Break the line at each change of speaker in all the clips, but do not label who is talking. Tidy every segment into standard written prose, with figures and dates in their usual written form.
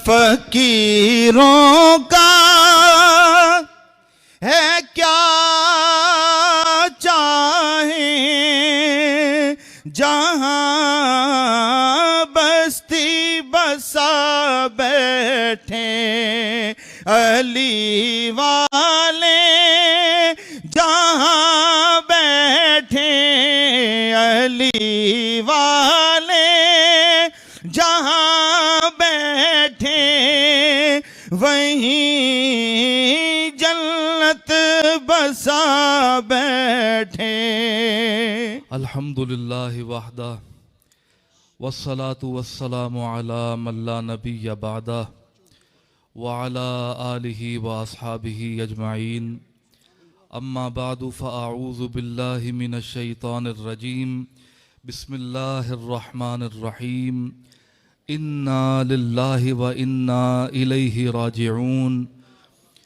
फकीरों का है क्या चाहे, जहां बस्ती बसा बैठे अली वाले, जहां बैठे अली वाले, जहां बैठे वहीं जन्नत बसा बैठे।
अल्हम्दुलिल्लाहि वहदा वस्सलातु वस्सलामु अला मन ला नबिय्य बअदा व अला आलिहि व अस्हाबिहि अजमाइन। अम्मा बादु फ़अऊज़ु बिल्लाहि मिनश शैतानिर रजीम। बिस्मिल्लाहिर रहमानिर रहीम। इन्ना लिल्लाहि व इन्ना इलैहि राजिऊन।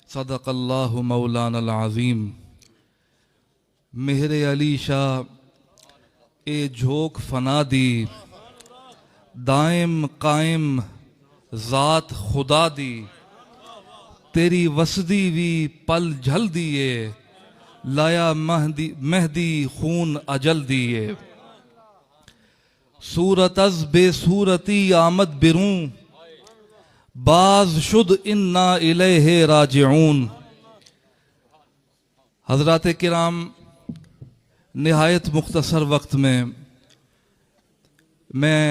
सदक़ल्लाहु मौलानल अज़ीम। मेहरे अली शाह ए झोंक फना दी, दायम कायम ज़ात खुदा दी, तेरी वसदी वी पल झल दिए, लाया मेहदी खून अजल दिए। सूरत अज़ बेसूरती आमद बिरूं, बाज शुद इन्ना इलैहि राजिऊन। हज़रात किराम, निहायत मुख्तसर वक्त में मैं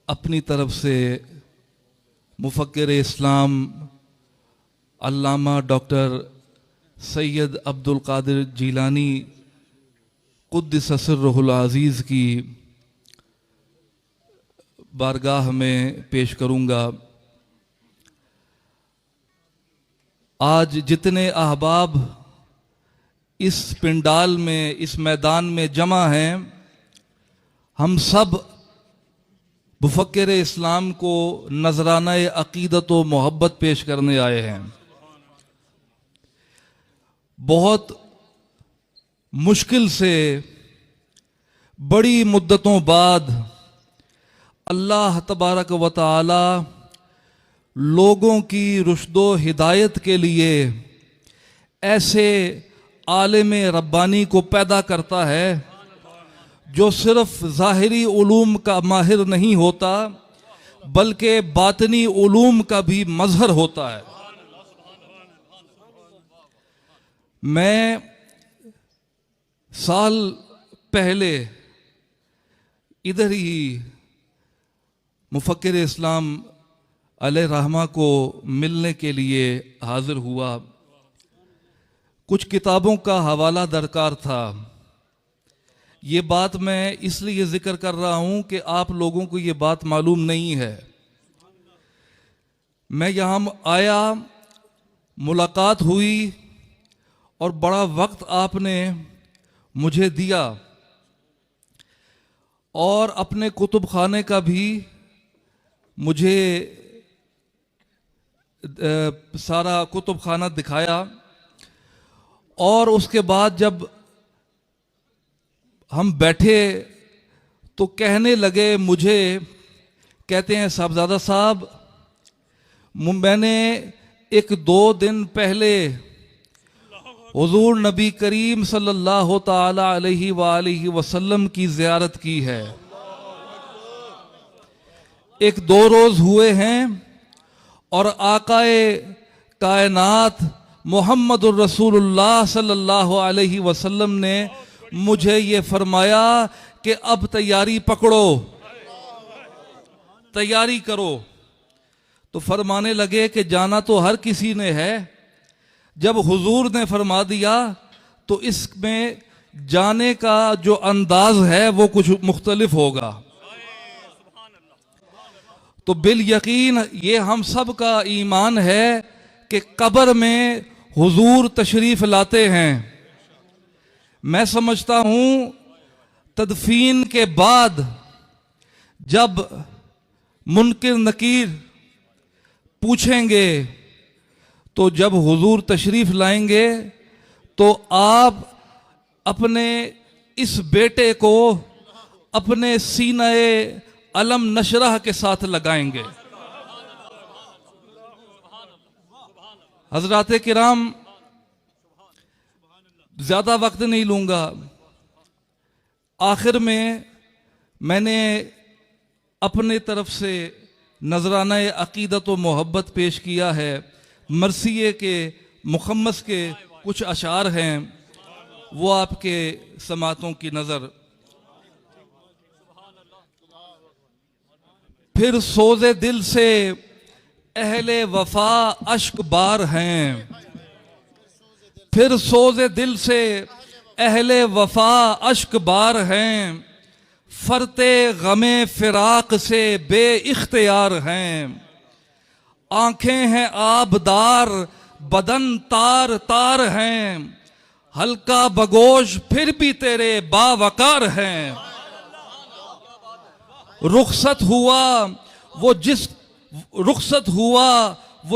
अपनी तरफ से मुफ़क्किर इस्लाम अल्लामा डॉक्टर सैयद अब्दुल कादिर जीलानी क़ुद्दस सिर्रुहुल अज़ीज़ की बारगाह में पेश करूँगा। आज जितने अहबाब इस पिंडाल में, इस मैदान में जमा हैं, हम सब मुफ़क्किर इस्लाम को नजराना अक़ीदत व मोहब्बत पेश करने आए हैं। बहुत मुश्किल से बड़ी मुद्दतों बाद अल्लाह तबारक व तआला लोगों की रुश्दो हिदायत के लिए ऐसे आलिम रब्बानी को पैदा करता है जो सिर्फ ज़ाहिरी उलूम का माहिर नहीं होता बल्कि बातनी उलूम का भी मज़हर होता है। मैं साल पहले इधर ही मुफ़क्किर इस्लाम अलैहि रहमा को मिलने के लिए हाजिर हुआ। कुछ किताबों का हवाला दरकार था। ये बात मैं इसलिए ज़िक्र कर रहा हूँ कि आप लोगों को ये बात मालूम नहीं है। मैं यहाँ आया, मुलाकात हुई और बड़ा वक्त आपने मुझे दिया और अपने कुतुब खाने का भी मुझे सारा कुतुब खाना दिखाया। और उसके बाद जब हम बैठे तो कहने लगे, मुझे कहते हैं साहबजादा साहब, मैंने 1-2 दिन पहले हुजूर नबी करीम सल्लल्लाहु ताला अलैहि वालिहि वसल्लम की ज़ियारत की है। 1-2 रोज़ हुए हैं और आकाए कायनात मोहम्मदुर रसूलुल्लाह सल्लल्लाहु अलैहि वसल्लम ने मुझे ये फरमाया कि अब तैयारी पकड़ो, तैयारी करो। तो फरमाने लगे कि जाना तो हर किसी ने है, जब हुजूर ने फरमा दिया तो इसमें जाने का जो अंदाज है वो कुछ मुख्तलिफ होगा। तो बिल यकीन ये हम सब का ईमान है कि कब्र में हुजूर तशरीफ लाते हैं। मैं समझता हूं तदफीन के बाद जब मुनकिर नकीर पूछेंगे तो जब हुजूर तशरीफ लाएंगे तो आप अपने इस बेटे को अपने सीने अलम नशरह के साथ लगाएंगे। हजरात किराम, ज्यादा वक्त नहीं लूंगा। आखिर में मैंने अपने तरफ से नजराना अकीदत व मोहब्बत पेश किया है। मरसिए के मुखम्मस के कुछ अशार हैं, वो आपके समातों की नजर। फिर सोज़े दिल से अहले वफा अश्क बार हैं, फिर सोज़े दिल से अहले वफा अश्क बार हैं, फरते गमे फिराक से बे इख्तियार हैं। आंखें हैं आबदार, बदन तार तार हैं, हल्का बगोश फिर भी तेरे बावकार हैं। रुखसत हुआ वो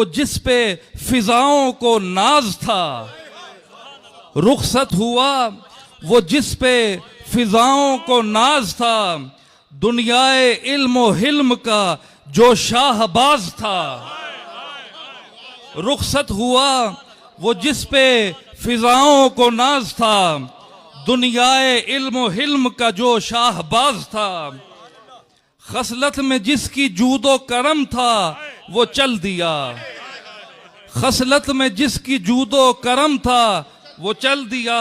जिस पे फिजाओं को नाज था, रुखसत हुआ वो जिस पे फिजाओं को नाज था, दुनियाए इल्म हिल्म का जो शाहबाज था। रुखसत हुआ वो जिस पे फिजाओं को नाज था, दुनियाए इल्म हिल्म का जो शाहबाज था। खसलत में जिसकी जूदो करम था वो चल दिया, खसलत में जिसकी जूदो करम था वो चल दिया।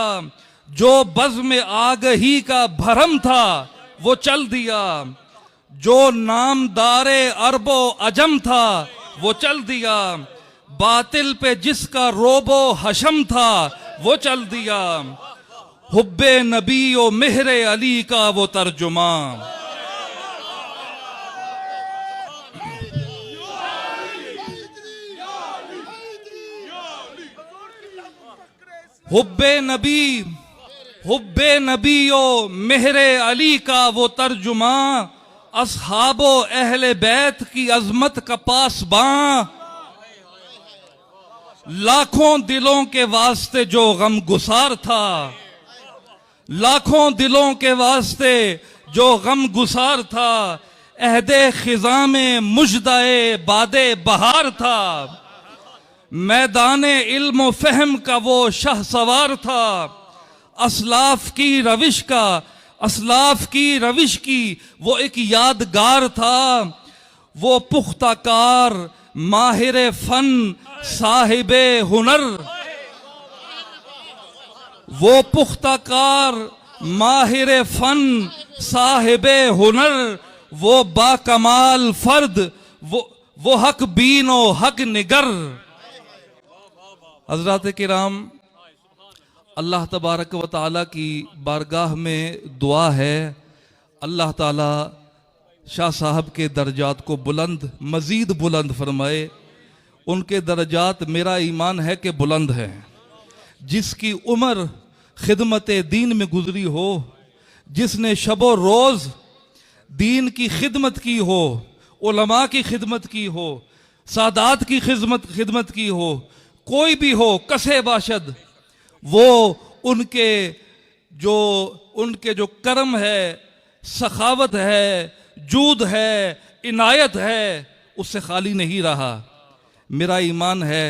जो बज़्म आगही का भरम था वो चल दिया, जो नामदारे अरबो अजम था वो चल दिया। बातिल पे जिसका रोबो हशम था वो चल दिया। हुब्बे नबी ओ मेहरे अली का वो तर्जुमा। हुब्बे नबी ओ मेहरे अली का वो तर्जुमा, असहाबो अहले बैत की अजमत का पासबां। लाखों दिलों के वास्ते जो गम गुसार था, लाखों दिलों के वास्ते जो गम गुसार था, अहदे खिज़ा में मुजदाए बादे बहार था। मैदाने इल्म फहम का वो शाह सवार था, असलाफ की रविश की वो एक यादगार था। वो पुख्ताकार माहिर फन साहिबे हुनर, वो पुख्ताकार माहिर फन साहिबे हुनर, वो बाकमाल फर्द वो हक बीनो हक निगर। हज़रात किराम, अल्लाह तबारक व तआला की बारगाह में दुआ है, अल्लाह ताला शाह साहब के दर्जात को बुलंद मज़ीद बुलंद फरमाए। उनके दर्जात मेरा ईमान है कि बुलंद हैं। जिसकी उम्र खिदमत दीन में गुजरी हो, जिसने शबो रोज़ दीन की खिदमत की हो, उलमा की खिदमत की हो, सादात की खिदमत की हो, कोई भी हो कसे बाशद, वो उनके जो करम है, सखावत है, जूद है, इनायत है, उससे खाली नहीं रहा। मेरा ईमान है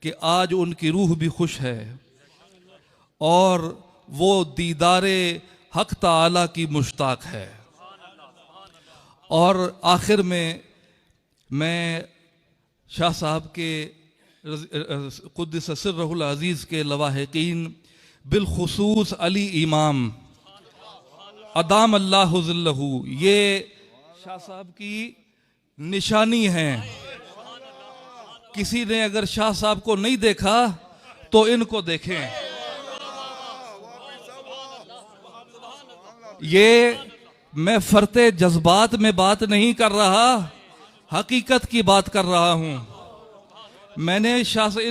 कि आज उनकी रूह भी खुश है और वो दीदारे हक ताला की मुश्ताक है। और आखिर में मैं शाह साहब के क़ुद्दस सिर्रहुल अज़ीज़ के लवाहिकीन बिलखुसूस अली इमाम अदाम अल्लाहु ज़िल्लहु, ये शाह साहब की निशानी है। किसी ने अगर शाह साहब को नहीं देखा तो इनको देखें। ये मैं फरते जज्बात में बात नहीं कर रहा, हकीकत की बात कर रहा हूं। मैंने शाह से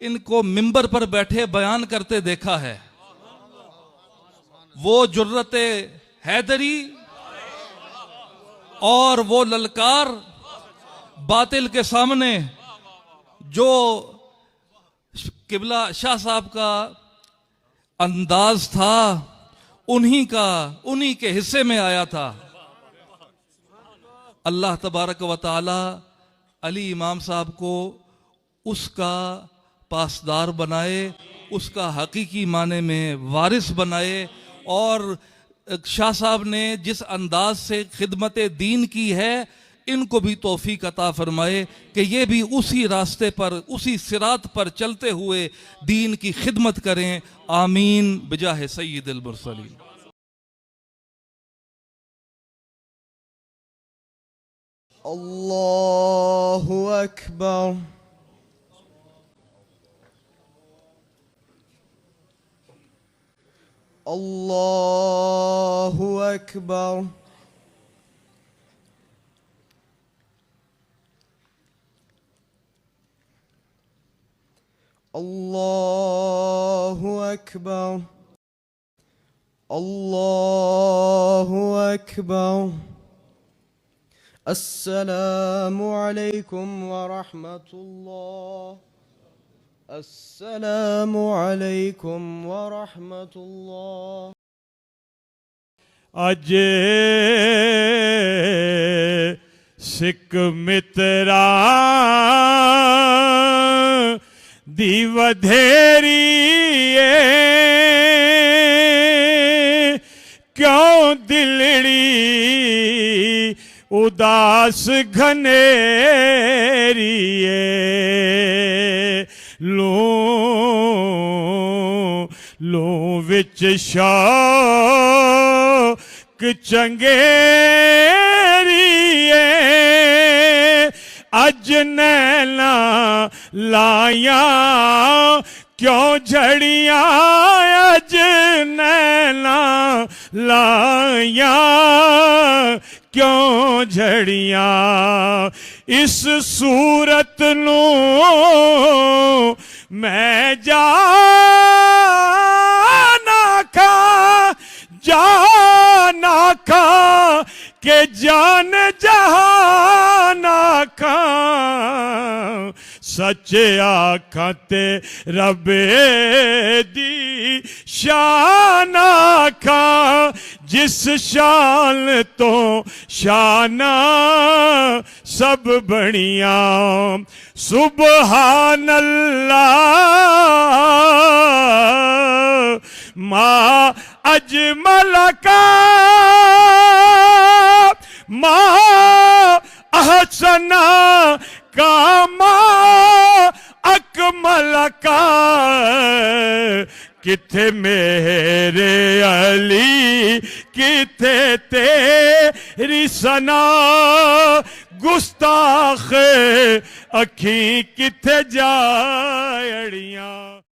इनको मिंबर पर बैठे बयान करते देखा है। वो जुर्रते हैदरी और वो ललकार बातिल के सामने जो किबला शाह साहब का अंदाज था, उन्हीं के हिस्से में आया था। अल्लाह तबारक व तआला अली इमाम साहब को उसका पासदार बनाए, उसका हकीकी माने में वारिस बनाए। और शाह साहब ने जिस अंदाज से खिदमत दीन की है, इनको भी तौफीक अता फरमाए कि ये भी उसी रास्ते पर, उसी सिरात पर चलते हुए दीन की खिदमत करें। आमीन बिजाह सय्यिदिल मुरसलीन।
अल्लाहु अकबर। अल्लाहु अकबर। अल्लाहु अकबर। अल्लाहु अकबर। अस्सलामु अलैकुम व रहमतुल्लाह। अस्सलामु अलैकुम व रहमतुल्लाह।
अज सिख मित्रा दी वधेरी क्यों दिलड़ी उदास घनेरी लू विच शौक चंगेरी अज नैना लाया क्यों झड़ियां, अज नैना लाया क्यों झड़ियां। इस सूरत नू मैं जाना खा के जान जहाना खा। सच्चे आखां ते रबे दी शान आखां, जिस शान तो शाना सब बनिया। सुबहान अल्लाह मा अजमल का, मा अहसना का, मा अकमल का। किथे मेरे अली, किथे तेरी सना। गुस्ताख अखी किथे जा